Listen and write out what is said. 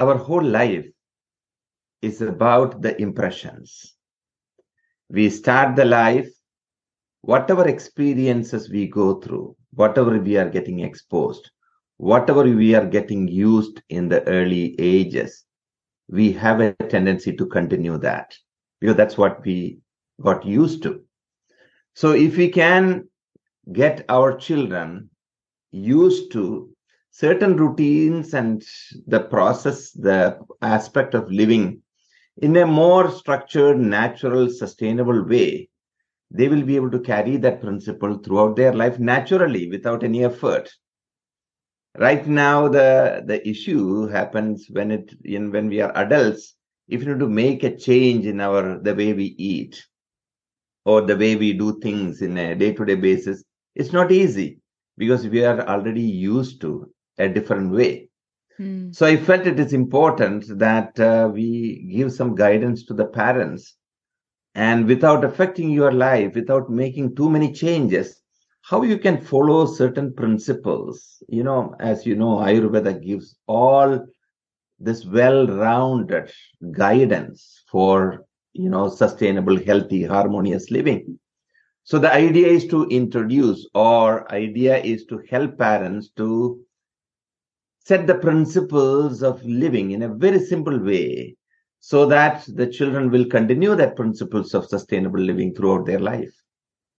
our whole life is about the impressions. We start the life, whatever experiences we go through, whatever we are getting exposed, whatever we are getting used in the early ages, we have a tendency to continue that because that's what we got used to. So if we can get our children used to certain routines and the process, the aspect of living in a more structured, natural, sustainable way, they will be able to carry that principle throughout their life naturally without any effort. Right now, the issue happens when we are adults. If you need to make a change in the way we eat or the way we do things in a day-to-day basis, it's not easy because we are already used to a different way. So I felt it is important that we give some guidance to the parents, and without affecting your life, without making too many changes, how you can follow certain principles. As you know, Ayurveda gives all this well-rounded guidance for, sustainable, healthy, harmonious living. So the idea is to help parents to set the principles of living in a very simple way so that the children will continue that principles of sustainable living throughout their life.